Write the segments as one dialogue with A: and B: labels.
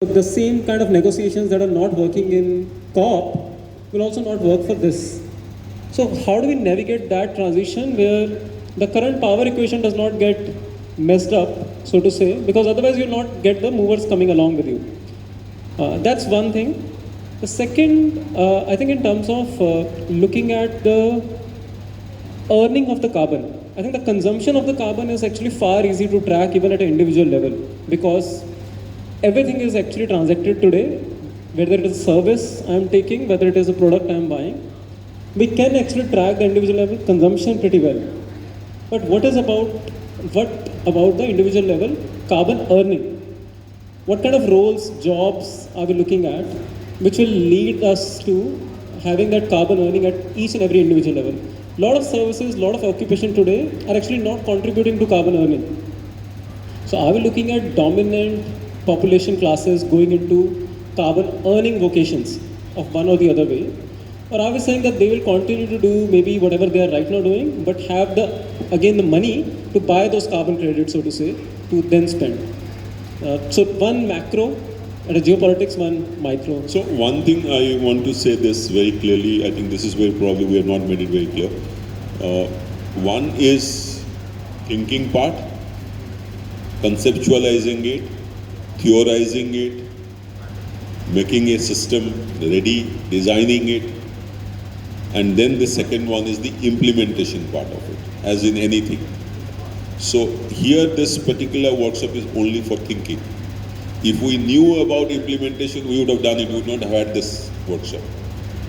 A: The same kind of negotiations that are not working in COP will also not work for this. So how do we navigate that transition where the current power equation does not get messed up, so to say, because otherwise you'll not get the movers coming along with you. That's one thing. The second, I think in terms of looking at the earning of the carbon, I think the consumption of the carbon is actually far easy to track even at an individual level, because everything is actually transacted today, whether it is a service I'm taking, whether it is a product I'm buying. We can actually track the individual level consumption pretty well. But what about the individual level carbon earning? What kind of roles, jobs are we looking at which will lead us to having that carbon earning at each and every individual level? A lot of services, a lot of occupation today are actually not contributing to carbon earning. So are we looking at dominant population classes going into carbon earning vocations of one or the other way? Or are we saying that they will continue to do maybe whatever they are right now doing, but have the money to buy those carbon credits, so to say, to then spend? So one macro at a geopolitics, one micro.
B: So one thing I want to say this very clearly, I think this is where probably we have not made it very clear. One is thinking part, conceptualizing it, theorizing it, making a system ready, designing it, and then the second one is the implementation part of it, as in anything. So here this particular workshop is only for thinking. If we knew about implementation, we would have done it, we would not have had this workshop.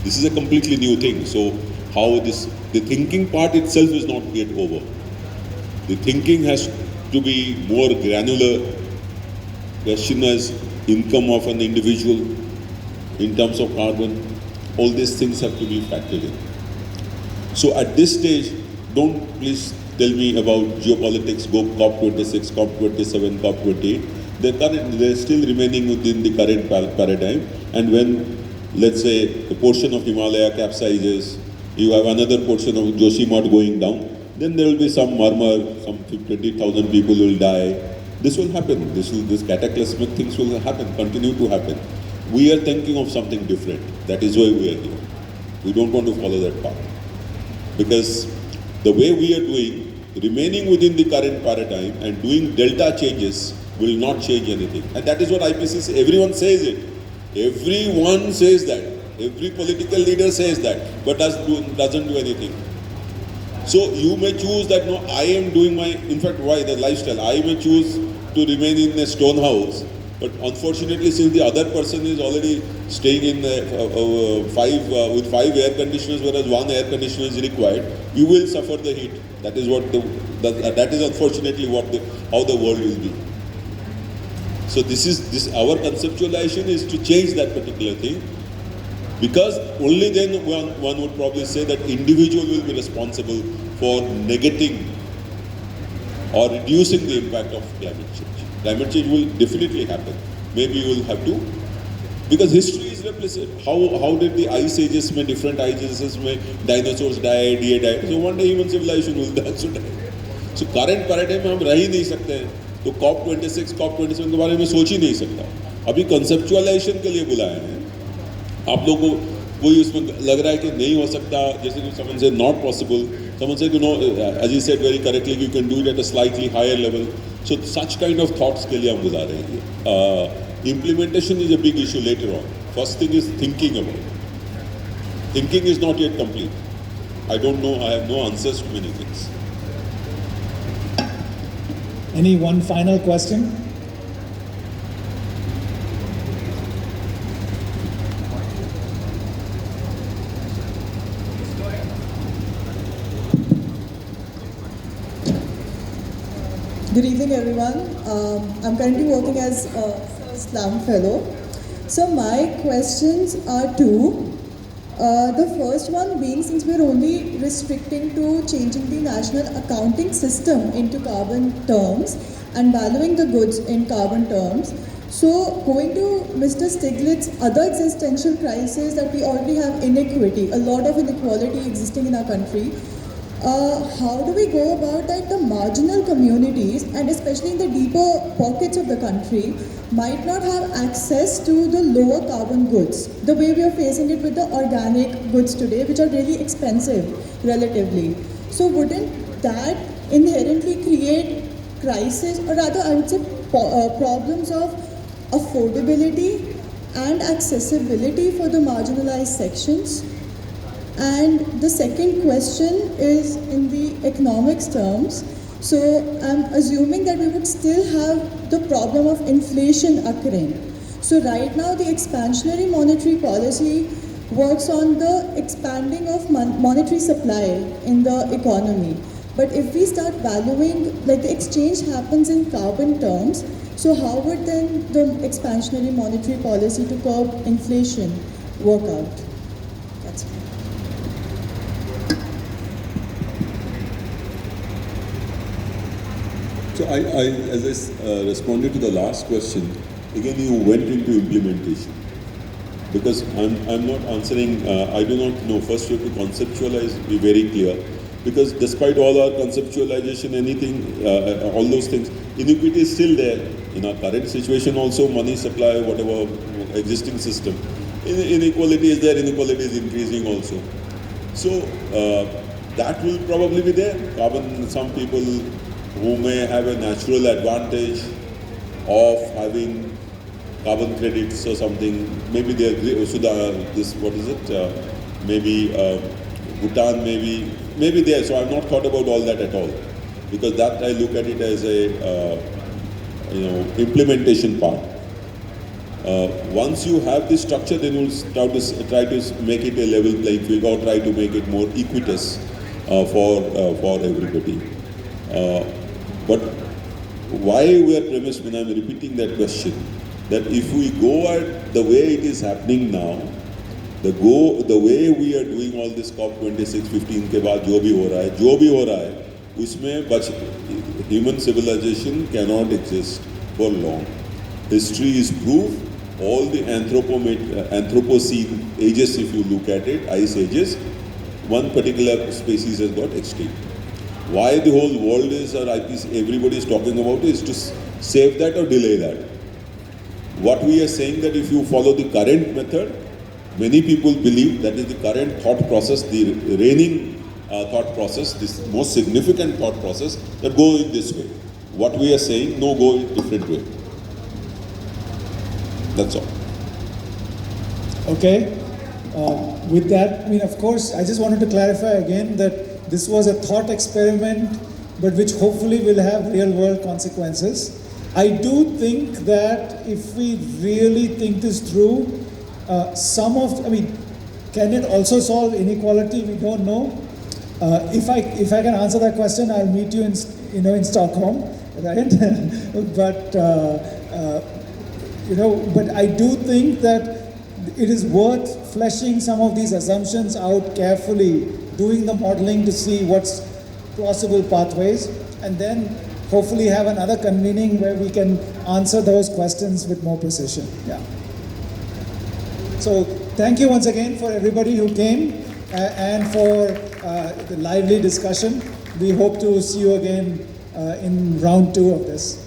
B: This is a completely new thing. So the thinking part itself is not yet over. The thinking has to be more granular. Question as income of an individual in terms of carbon, all these things have to be factored in. So at this stage, don't please tell me about geopolitics, go COP26, COP27, COP28. They're still remaining within the current paradigm. And when, let's say, a portion of Himalaya capsizes, you have another portion of Joshimath going down, then there will be some murmur, some 20,000 people will die. This will happen. This cataclysmic things will happen, continue to happen. We are thinking of something different. That is why we are here. We don't want to follow that path. Because the way we are doing, remaining within the current paradigm and doing delta changes will not change anything. And that is what IPCC, everyone says it. Everyone says that. Every political leader says that, but doesn't do anything. So you may choose that, no, I am doing my, in fact, why the lifestyle? I may choose to remain in a stone house, but unfortunately, since the other person is already staying in with 5 air conditioners, whereas 1 air conditioner is required, you will suffer the heat. That is what that is unfortunately how the world will be. So our conceptualization is to change that particular thing, because only then one would probably say that individual will be responsible for negating or reducing the impact of climate change. Climate change will definitely happen. Maybe you will have to, because history is replicit. How did the ice ages में different ice ages में dinosaurs die, deer died. So one day human civilization will also die. So current paradigm में हम रह ही नहीं सकते हैं. तो COP26, COP27 के बारे में सोच ही नहीं सकता. अभी conceptualization के लिए बुलाए हैं. आप लोगों को कोई उसमें लग रहा है कि नहीं हो सकता, जैसे कि someone said not possible, someone said, as you said very correctly, you can do it at a slightly higher level. So such kind of thoughts के लिए हम बुला रहे हैं. Implementation is a big issue later on. First thing is thinking about it. Thinking is not yet complete. I don't know, I have no answers to many things.
C: Any one final question?
D: Good evening, everyone. I'm currently working as a Slum Fellow. So my questions are two. The first one being, since we're only restricting to changing the national accounting system into carbon terms and valuing the goods in carbon terms, so going to Mr. Stiglitz's other existential crisis that we already have inequity, a lot of inequality existing in our country. how do we go about that the marginal communities, and especially in the deeper pockets of the country, might not have access to the lower carbon goods, the way we are facing it with the organic goods today, which are really expensive relatively. So wouldn't that inherently create crisis, or rather I would say problems of affordability and accessibility for the marginalized sections? And the second question is in the economics terms. So I'm assuming that we would still have the problem of inflation occurring. So right now the expansionary monetary policy works on the expanding of monetary supply in the economy. But if we start valuing, like the exchange happens in carbon terms, so how would then the expansionary monetary policy to curb inflation work out? That's it.
B: So as I responded to the last question, again you went into implementation. Because I'm not answering, I do not know, first you have to conceptualize, be very clear. Because despite all our conceptualization, anything, all those things, inequity is still there. In our current situation also, money supply, whatever existing system, inequality is there, inequality is increasing also. So that will probably be there. Carbon, some people who may have a natural advantage of having carbon credits or something, maybe they agree, this, what is it, maybe Bhutan, maybe there. So I've not thought about all that at all, because that I look at it as a implementation part. Once you have this structure, then you'll start to try to make it a level playing field, or try to make it more equitous for everybody. But why we are premised, when I'm repeating that question, that if we go at the way it is happening now, the way we are doing all this COP26, 15 के बाद जो भी हो रहा है, उसमें human civilization cannot exist for long. History is proof. All the Anthropocene ages, if you look at it, ice ages, one particular species has got extinct. Why the whole world is, or everybody is talking about, is to save that or delay that. What we are saying, that if you follow the current method, many people believe that is the current thought process, the reigning thought process, this most significant thought process, that go in this way. What we are saying, no, go in different way. That's all.
C: Okay. With that, of course, I just wanted to clarify again that this was a thought experiment, but which hopefully will have real world consequences. I do think that if we really think this through, can it also solve inequality? We don't know. If I can answer that question, I'll meet you in Stockholm, right? But I do think that it is worth fleshing some of these assumptions out carefully, doing the modeling to see what's plausible pathways, and then hopefully have another convening where we can answer those questions with more precision. Yeah. So thank you once again for everybody who came and for the lively discussion. We hope to see you again in round 2 of this.